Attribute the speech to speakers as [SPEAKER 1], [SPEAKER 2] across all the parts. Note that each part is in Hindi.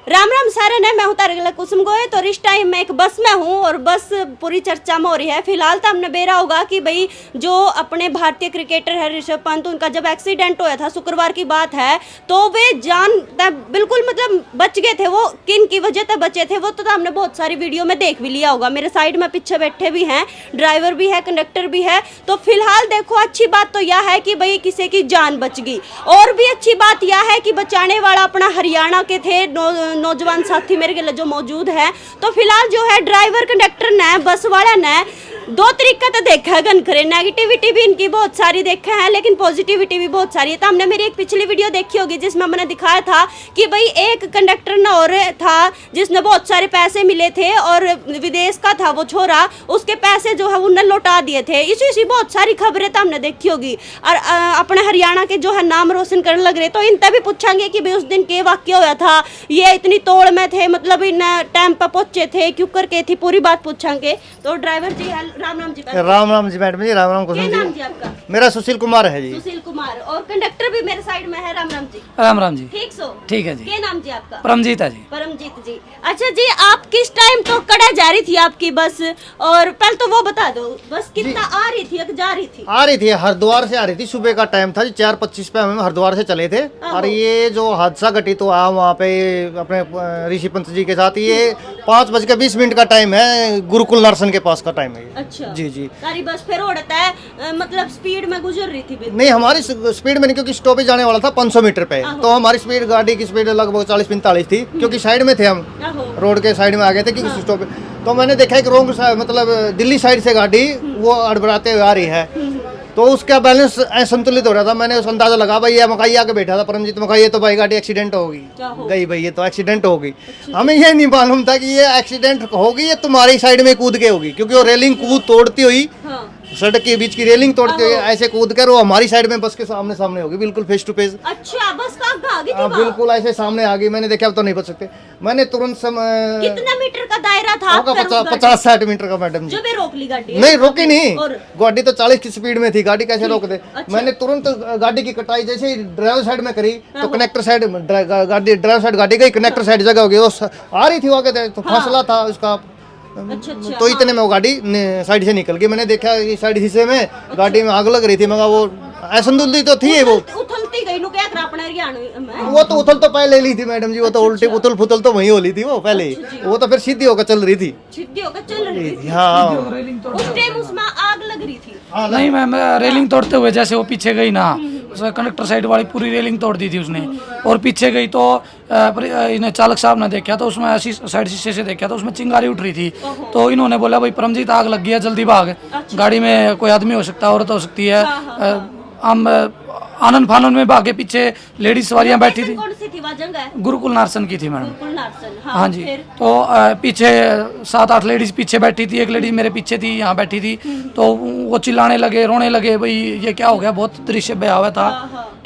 [SPEAKER 1] राम राम सारे ने, मैं हूँ तारिक कुसुम गोए। तो इस टाइम मैं एक बस में हूँ और बस पूरी चर्चा में हो रही है। फिलहाल तो हमने बेरा होगा कि भाई जो अपने भारतीय क्रिकेटर है ऋषभ पंत, उनका जब एक्सीडेंट हुआ था, शुक्रवार की बात है, तो वे जान बिल्कुल मतलब बच गए थे। वो किन की वजह से बचे थे वो तो हमने बहुत सारी वीडियो में देख भी लिया होगा। मेरे साइड में पीछे बैठे भी हैं, ड्राइवर भी है, कंडक्टर भी है। तो फिलहाल देखो, अच्छी बात तो यह है कि भाई किसी की जान बच गई। और भी अच्छी बात यह है कि बचाने वाला अपना हरियाणा के थे नौजवान साथी मेरे के लिए जो मौजूद है। तो फिलहाल जो है ड्राइवर कंडक्टर ने, बस वाला ने दो तरीका तो देखा है गन करे। नेगेटिविटी भी इनकी बहुत सारी देखा है, लेकिन पॉजिटिविटी भी बहुत सारी है। तो हमने मेरी एक पिछली वीडियो देखी होगी जिसमें मैंने दिखाया था कि भाई एक कंडक्टर न और था जिसने बहुत सारे पैसे मिले थे और विदेश का था वो छोरा, उसके पैसे जो है उन्होंने लौटा दिए थे। इसी बहुत सारी खबरें तो हमने देखी होगी और अपने हरियाणा के जो है नाम रोशन करने लग रहे। तो इनसे भी पूछेंगे कि भाई उस दिन क्या वाक्य हुआ था, ये इतनी तोड़ में थे, मतलब इन टाइम पर पहुंचे थे, क्यों करके थी, पूरी बात पूछेंगे। तो ड्राइवर जी राम राम जी।
[SPEAKER 2] राम राम जी मैडम जी, राम राम कुसुम
[SPEAKER 1] क्या नाम
[SPEAKER 2] जी।
[SPEAKER 1] जी आपका?
[SPEAKER 2] मेरा सुशील कुमार है जी।
[SPEAKER 1] सुशील कुमार। और कंडक्टर भी मेरे साइड में है। राम राम जी।
[SPEAKER 3] राम राम जी।
[SPEAKER 1] ठीक सो?
[SPEAKER 3] ठीक है जी।
[SPEAKER 1] क्या नाम जी आपका?
[SPEAKER 3] परमजीत है जी।
[SPEAKER 1] परमजीत जी। अच्छा जी, आप किस टाइम तो कड़ा जा रही थी आपकी बस? और पहले तो वो बता दो, बस कितना आ रही थी, जा रही थी?
[SPEAKER 2] आ रही थी, हरिद्वार से आ रही थी। सुबह का टाइम था जी, 4:25 पे हम हरिद्वार से चले थे। और ये जो हादसा घटित हुआ वहाँ पे अपने ऋषि पंत जी के साथ, ये 5:20 का टाइम है, गुरुकुल नर्सन के पास का टाइम है।
[SPEAKER 1] अच्छा
[SPEAKER 2] जी जी।
[SPEAKER 1] सारी बस फिर उड़ता है, मतलब स्पीड में गुजर रही थी बिल्कुल?
[SPEAKER 2] नहीं, हमारी स्पीड में नहीं, क्योंकि स्टॉपेज जाने वाला था 500 मीटर पे। तो हमारी स्पीड, गाड़ी की स्पीड लगभग 40-45 थी, क्योंकि साइड में थे हम, रोड के साइड में आ गए थे क्योंकि स्टॉपेज। तो मैंने देखा एक रोंग मतलब दिल्ली साइड से गाड़ी वो अड़बड़ाते हुए आ रही है, तो उसका बैलेंस असंतुलित हो रहा था। मैंने उस अंदाजा लगा भाई ये मकाई आके बैठा था परमजीत मकाई, ये तो भाई गाड़ी एक्सीडेंट होगी गई भाई, ये तो एक्सीडेंट होगी। हमें ये नहीं मालूम था कि ये एक्सीडेंट होगी, ये तुम्हारी साइड में कूद के होगी, क्योंकि वो रेलिंग कूद तोड़ती हुई, सड़क के बीच की रेलिंग तोड़ते हुए ऐसे कूद कर वो हमारी साइड में बस के सामने होगी, बिल्कुल फेस टू फेस।
[SPEAKER 1] अच्छा, बस का आ गई थी?
[SPEAKER 2] बिल्कुल ऐसे सामने आ गई। मैंने देखा अब तो नहीं बच सकते, मैंने तुरंत
[SPEAKER 1] कितना मीटर का दायरा था?
[SPEAKER 2] 50-60 मीटर का मैडम जी।
[SPEAKER 1] जब रोक ली गाड़ी?
[SPEAKER 2] नहीं रोकी नहीं, गाड़ी तो 40 की स्पीड में थी, गाड़ी कैसे रोक दे। मैंने तुरंत गाड़ी की कटाई जैसे ड्राइवर साइड में करी तो कनेक्टर साइड गाड़ी, ड्राइवर साइड गाड़ी गई, कनेक्टर साइड जगह हो गई, वो आ रही थी वो आगे, तो फासला था उसका।
[SPEAKER 1] अच्छा,
[SPEAKER 2] तो इतने में वो गाड़ी साइड से निकल गई। मैंने देखा कि साइड शीशे में गाड़ी में आग लग रही थी, मगर वो असंतुलित तो थी, वो
[SPEAKER 1] उथलती गई नु क्या करा अपने हरियाणा में?
[SPEAKER 2] वो तो उथल तो पहले ली थी मैडम जी, वो तो उल्टी उथल फुथल तो वही हो ली थी वो पहले ही, वो तो फिर सीधी होकर चल रही थी।
[SPEAKER 1] सीधी होकर चल रही थी?
[SPEAKER 2] हाँ,
[SPEAKER 1] उस टाइम उसमें आग लग रही थी?
[SPEAKER 3] नहीं मैम, रेलिंग तोड़ते हुए जैसे वो पीछे गई ना, कंडक्टर साइड वाली पूरी रेलिंग तोड़ दी थी उसने, और पीछे गई तो इन्हें चालक साहब ने देखा तो उसमें ऐसी साइड शीशे से देखा तो उसमें चिंगारी उठ रही थी। तो इन्होंने बोला भाई परमजीत आग लग गई है, जल्दी भाग, गाड़ी में कोई आदमी हो सकता है, औरत हो सकती है। हम आनंद फानन में भागे, पीछे लेडीज सवारियां बैठी थी।
[SPEAKER 1] कौन सी थी वह जगह?
[SPEAKER 3] गुरुकुल नार्सन की थी मैडम।
[SPEAKER 1] गुरुकुल नार्सन,
[SPEAKER 3] हाँ जी। तो पीछे 7-8 लेडीज पीछे बैठी थी, एक लेडीज मेरे पीछे थी, यहाँ बैठी थी। तो वो चिल्लाने लगे, रोने लगे, भाई ये क्या हो गया, बहुत दृश्य भयावह था।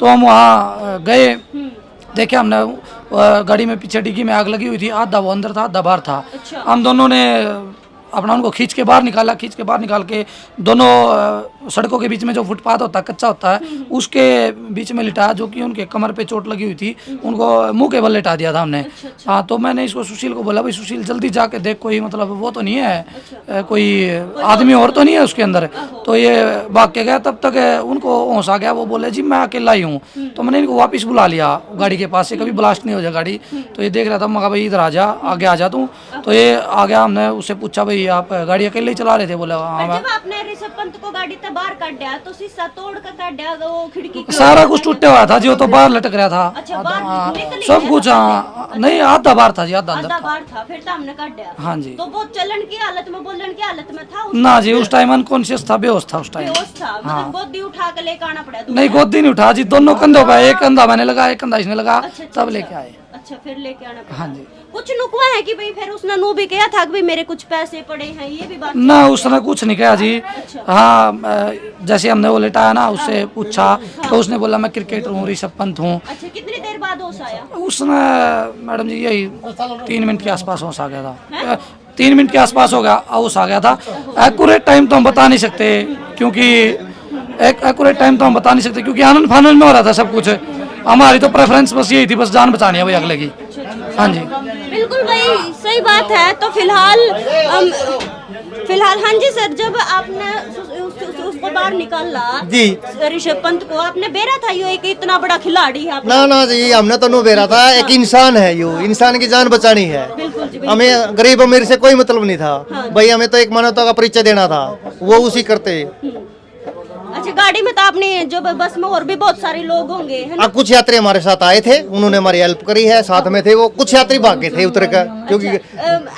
[SPEAKER 3] तो हम वहाँ गए, देखे हमने गाड़ी में पीछे डिग्गी में आग लगी हुई थी, आधा वो अंदर था, आधा बाहर था। हम दोनों ने अपना उनको खींच के बाहर निकाला, खींच के बाहर निकाल के दोनों सड़कों के बीच में जो फुटपाथ होता है, कच्चा होता है, उसके बीच में लिटाया, जो कि उनके कमर पे चोट लगी हुई थी, उनको मुंह के बल लिटा दिया था हमने। हाँ, तो मैंने इसको सुशील को बोला भाई सुशील जल्दी जाके देख, कोई मतलब वो तो नहीं है, कोई आदमी और तो नहीं है उसके अंदर। तो ये भाग के गया, तब तक उनको होश आ गया, वो बोले जी मैं अकेला ही हूँ। तो मैंने इनको वापस बुला लिया गाड़ी के पास से, कभी ब्लास्ट नहीं हो जाए गाड़ी। तो ये देख रहा था, मैं कहा भाई इधर आ जा, आगे आ जा तू। तो ये आ गया, हमने उससे पूछा भाई आप गाड़ी अकेले ही चला रहे थे? बोला हाँ।
[SPEAKER 1] जब आपने ऋषभ पंत को गाड़ी से बाहर काटा तो शीशा तोड़ कर काटा, वो खिड़की
[SPEAKER 3] सारा कुछ टूटे हुआ था जी, वो तो बाहर लटक रहा था।
[SPEAKER 1] अच्छा, बाहर निकली
[SPEAKER 3] सब कुछ। हाँ, नहीं आधा बाहर था जी, आधा अंदर
[SPEAKER 1] आधा बाहर था, फिर तो हमने काटा।
[SPEAKER 3] हाँ जी।
[SPEAKER 1] तो वो चलन की हालत में, बोलन की हालत में था
[SPEAKER 3] ना जी, उस टाइम अनकॉन्शियस था, बेहोश था उस टाइम।
[SPEAKER 1] बेहोश था, मतलब गोदी उठा के लेकर आना पड़ा?
[SPEAKER 3] नहीं, गोदी नहीं उठा जी, दोनों कंधों पे, एक कंधा मैंने लगा, एक कंधा इसने लगा, तब लेके आए।
[SPEAKER 1] अच्छा, फिर लेके आना पड़ा।
[SPEAKER 3] हाँ जी।
[SPEAKER 1] कुछ नुकवा है कि भाई फिर उसने नू भी कहा था कि भाई मेरे कुछ पैसे पड़े हैं, ये भी बात?
[SPEAKER 3] ना, उसने कुछ नहीं कहा जी। हाँ, जैसे हमने वो लेटाया ना, उससे पूछा तो उसने बोला मैं क्रिकेटर हूँ, ऋषभ पंत हूँ।
[SPEAKER 1] अच्छा, कितनी देर बाद होश आया?
[SPEAKER 3] उसने मैडम जी यही 3 मिनट के आसपास होश आ गया था, 3 मिनट के आसपास हो गया, होश आ गया था। एक्यूरेट टाइम तो हम बता नहीं सकते, क्योंकि एक्यूरेट टाइम तो हम बता नहीं सकते, क्योंकि आनंद फानन में हो रहा था सब कुछ। हमारी तो प्रेफरेंस बस यही थी, बस जान बचानी है भाई अगले की। हाँ जी।
[SPEAKER 1] बिल्कुल भाई सही बात है। तो फिलहाल हाँ जी सर, जब आपने उसको बाहर निकाला
[SPEAKER 2] जी
[SPEAKER 1] ऋषभ पंत को, आपने बेरा था यो एक इतना बड़ा खिलाड़ी है
[SPEAKER 2] ना ना जी, हमने तो नो बेरा था, एक इंसान है, यो इंसान की जान बचानी है।
[SPEAKER 1] बिल्कुल जी, बिल्कुल।
[SPEAKER 2] हमें गरीब अमीर से कोई मतलब नहीं था भाई, हमें तो एक मानवता का परिचय देना था, वो उसी करते।
[SPEAKER 1] अच्छा, गाड़ी में तो आपने जो बस में और भी बहुत सारे लोग होंगे है ना?
[SPEAKER 2] कुछ यात्री हमारे साथ आए थे, उन्होंने हमारी हेल्प करी है, साथ में थे वो। कुछ यात्री भाग गए थे उतर कर, क्योंकि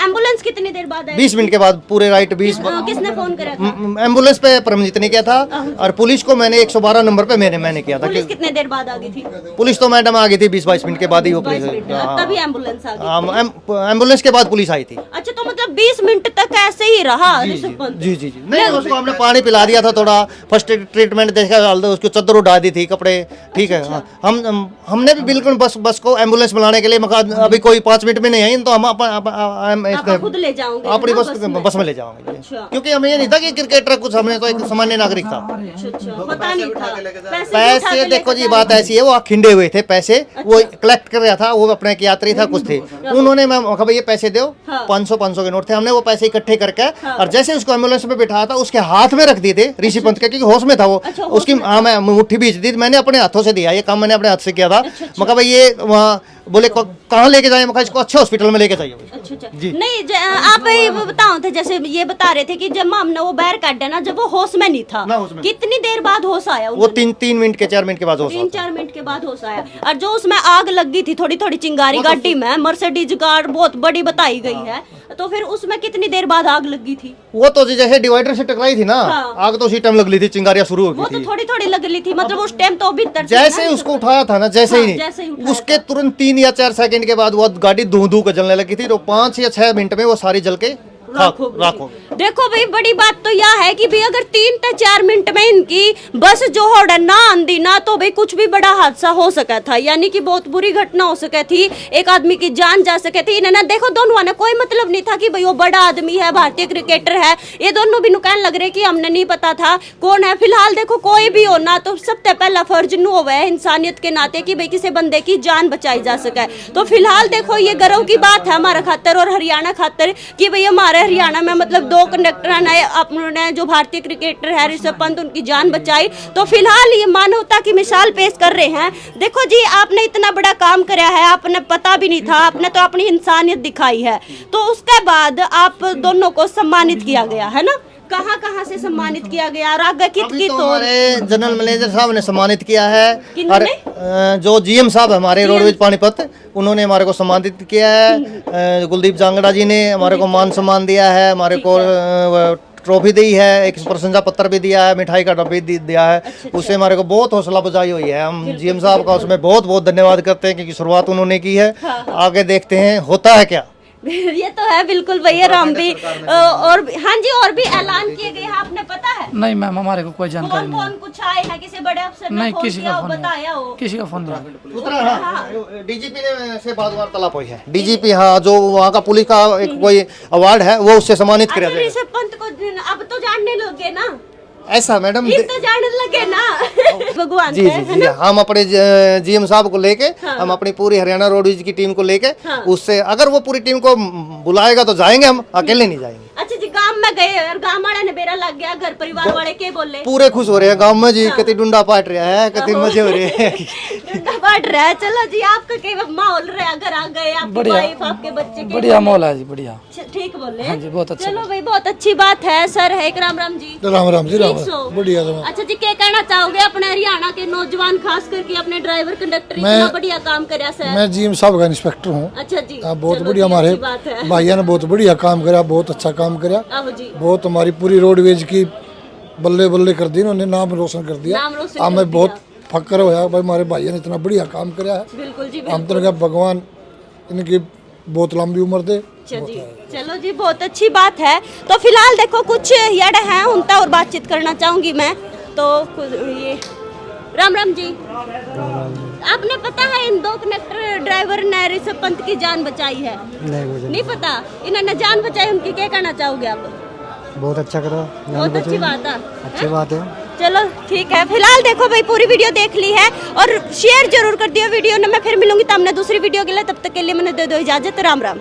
[SPEAKER 1] एम्बुलेंस कितनी देर बाद आई?
[SPEAKER 2] 20 मिनट के बाद पूरे राइट 20।
[SPEAKER 1] किसने फोन करा था?
[SPEAKER 2] एम्बुलेंस पे परमजीत ने किया था, और पुलिस को मैंने 112 नंबर पे मैंने किया था।
[SPEAKER 1] पुलिस कितने देर बाद आ गई थी?
[SPEAKER 2] पुलिस तो मैडम आ गई थी 20-22 मिनट के बाद ही वो पुलिस।
[SPEAKER 1] तभी एम्बुलेंस आ गई।
[SPEAKER 2] एम्बुलेंस के बाद पुलिस आई थी।
[SPEAKER 1] अच्छा, तो मतलब 20 मिनट तक ऐसे ही रहा ऋषभ पंत?
[SPEAKER 2] जी जी जी, नहीं उसको हमने पानी पिला दिया था, थोड़ा फर्स्ट ट्रीटमेंट देखा, उसको चादर उड़ा दी थी, कपड़े ठीक है। हमने भी बिल्कुल बस को एम्बुलेंस बुलाने के लिए मका, अभी कोई 5 मिनट में नहीं आई तो हम
[SPEAKER 1] आप खुद ले जाओगे
[SPEAKER 2] अपनी
[SPEAKER 1] है ना
[SPEAKER 2] बस में ले जाओगे।
[SPEAKER 1] अच्छा।
[SPEAKER 2] क्योंकि हमें ये नहीं था कि क्रिकेटर कुछ, हमने तो एक सामान्य नागरिक था।
[SPEAKER 1] अच्छा, पता नहीं था।
[SPEAKER 2] पैसे देखो जी, बात ऐसी है, वो खिंडे हुए थे पैसे, वो कलेक्ट कर रहा था, वो अपने एक यात्री था, कुछ थे, उन्होंने मैम कहा भाई ये पैसे दो, 500 के नोट थे, हमने वो पैसे इकट्ठे करके और जैसे उसको एम्बुलेंस में बिठाया था, उसके हाथ में रख दिए थे ऋषि पंत के, क्योंकि होश में था वो। उसकी मैं मुट्ठी बीच दी, मैंने अपने हाथों से दिया, ये काम मैंने अपने हाथ से किया था। मैं कहा भाई ये वहाँ बोले कहाँ लेके जाए, मैं इसको अच्छे हॉस्पिटल में लेके जाइए।
[SPEAKER 1] अच्छा नहीं, आप ये बताओ थे, जैसे ये बता रहे थे कि जब हमने वो बाहर काटा ना, जब वो होश में नहीं था, कितनी देर बाद होश आया?
[SPEAKER 2] वो 3 मिनट के 4 मिनट के बाद होश
[SPEAKER 1] 3-4 मिनट के बाद होश आया। और जो उसमें आग लग गई थी, थोड़ी थोड़ी चिंगारी गाड़ी में, मर्सिडीज कार बहुत बड़ी बताई गई है, तो फिर उसमें कितनी देर बाद आग लगी थी?
[SPEAKER 2] वो तो जैसे डिवाइडर से टकराई थी ना, आग तो उसी टाइम लग ली थी, चिंगारियां शुरू हो गई थी।
[SPEAKER 1] वो तो थोड़ी थोड़ी लग ली थी, मतलब उस टाइम तो भीतर
[SPEAKER 2] जैसे ही उसको उठाया था ना, जैसे ही उसके तुरंत 3 या 4 सेकंड के बाद वो गाड़ी धू कर जलने लगी थी, तो 5 या 6 मिनट में वो सारी जल के राखो।
[SPEAKER 1] देखो भाई, बड़ी बात तो यह है कि भाई अगर 3 से 4 मिनट में इनकी बस जो होड़ा ना आंदी ना, तो भाई कुछ भी बड़ा हादसा हो सका था, यानी कि बहुत बुरी घटना हो सके थी, एक आदमी की जान जा सके थी। इन्हें देखो, दोनों ने कोई मतलब नहीं था कि भाई वो बड़ा आदमी है, भारतीय क्रिकेटर है, ये दोनों भी नुकसान लग रहे कि हमने नहीं पता था कौन है। फिलहाल देखो, कोई भी हो ना, तो सबसे पहला फर्ज नु हुआ है इंसानियत के नाते कि भाई किसी बंदे की जान बचाई जा सके। तो फिलहाल देखो, ये गर्व की बात है हमारा खातर और हरियाणा खातर कि भाई हमारे हरियाणा में मतलब 2 कंडक्टर ने अपने जो भारतीय क्रिकेटर है ऋषभ पंत, उनकी जान बचाई। तो फिलहाल ये मानवता की मिसाल पेश कर रहे हैं। देखो जी, आपने इतना बड़ा काम कराया है, आपने पता भी नहीं था, आपने तो अपनी इंसानियत दिखाई है। तो उसके बाद आप दोनों को सम्मानित किया गया है ना? कहाँ से सम्मानित किया गया और आगे कितनी?
[SPEAKER 2] तो हमारे जनरल मैनेजर साहब ने सम्मानित किया है, और जो जीएम साहब हमारे रोडवेज पानीपत, उन्होंने हमारे को सम्मानित किया है। कुलदीप जांगड़ा जी ने हमारे को मान सम्मान दिया है, हमारे को ट्रॉफी दी है, एक प्रशंसा पत्र भी दिया है, मिठाई का डब्बी दिया है। उससे हमारे को बहुत हौसला अफजाई हुई है। हम जीएम साहब का उसमें बहुत बहुत धन्यवाद करते हैं, क्योंकि शुरुआत उन्होंने की है। आगे देखते हैं होता है क्या।
[SPEAKER 1] ये तो है बिल्कुल भैया राम भी। और हाँ जी, और भी ऐलान किए गए हैं, आपने पता है?
[SPEAKER 3] नहीं मैम, हमारे को कोई जानकारी नहीं।
[SPEAKER 1] कौन कुछ आए हैं, किसी बड़े अफसर ने
[SPEAKER 3] नहीं,
[SPEAKER 1] फोन
[SPEAKER 3] किसी
[SPEAKER 1] किया
[SPEAKER 3] का
[SPEAKER 1] हो,
[SPEAKER 3] फोन नहीं,
[SPEAKER 1] बताया हो?
[SPEAKER 3] किसी का फोन नहीं।
[SPEAKER 2] डीजीपी ने से बात वार्तालाप हुई है, डीजीपी हाँ, जो वहाँ का पुलिस का एक कोई अवार्ड है, वो उससे सम्मानित किया जाएगा।
[SPEAKER 1] ऋषभ पंत को अब तो जानने लगे ना?
[SPEAKER 2] ऐसा मैडम,
[SPEAKER 1] तो जानने लगे ना भगवान
[SPEAKER 2] जी जी जी, हम अपने जीएम साहब को लेके, हम अपनी पूरी हरियाणा रोडवेज की टीम को लेके, उससे अगर वो पूरी टीम को बुलाएगा तो जाएंगे, हम अकेले नहीं जाएंगे।
[SPEAKER 1] अच्छा जी, गांव में गए और गांव वाले ने बेरा लग गया, घर परिवार वाले के बोले?
[SPEAKER 2] पूरे खुश हो रहे हैं गांव में जी, कति डुंडा पाट रहा है, कति मजे हो रहे हैं।
[SPEAKER 1] डुंडा पाट रहा है। चलो जी, आपका के माहौल रहा, घर आ गए, आपकी वाइफ, आपके बच्चे के
[SPEAKER 3] बढ़िया माहौल है जी, बढ़िया।
[SPEAKER 1] ठीक बोले?
[SPEAKER 3] हाँ जी, बहुत अच्छा।
[SPEAKER 1] चलो भाई, बहुत अच्छी बात है। सर है राम राम जी।
[SPEAKER 4] राम राम जी, राम बढ़िया।
[SPEAKER 1] अच्छा जी, क्या कहना चाहोगे अपने हरियाणा के नौजवान, खास करके अपने ड्राइवर कंडक्टर, इतना बढ़िया काम कराया सर?
[SPEAKER 4] मैं जीएम साहब का इंस्पेक्टर हूँ।
[SPEAKER 1] अच्छा जी,
[SPEAKER 4] बहुत बढ़िया, हमारे भाइयों ने बहुत बढ़िया काम कराया, बहुत अच्छा काम कराया, बहुत हमारी पूरी रोडवेज की बल्ले बल्ले कर दी, उन्होंने नाम रोशन कर दिया। हमें बहुत फक्र होया भाई, हमारे भाइयों ने इतना बढ़िया काम कराया है।
[SPEAKER 1] बिल्कुल जी,
[SPEAKER 4] हम तो क्या, भगवान इनकी बहुत लंबी उम्र दे।
[SPEAKER 1] चलो जी, बहुत अच्छी बात है। तो फिलहाल देखो, कुछ यड़ हैं उनका और बातचीत करना चाहूंगी मैं। तो ये राम राम जी, आपने पता है इन 2 कंडक्टर ड्राइवर ने ऋषभ पंत की जान बचाई है? नहीं पता? इन्होंने जान बचाई, उनकी क्या कहना चाहोगे आप?
[SPEAKER 5] बहुत अच्छा करो,
[SPEAKER 1] बहुत अच्छी बात है,
[SPEAKER 5] अच्छी बात है।
[SPEAKER 1] चलो ठीक है, फिलहाल देखो भाई पूरी वीडियो देख ली है और शेयर जरूर कर दियो वीडियो ने। मैं फिर मिलूंगी तब दूसरी वीडियो के लिए, तब तक के लिए मैंने दे दो इजाजत। राम राम।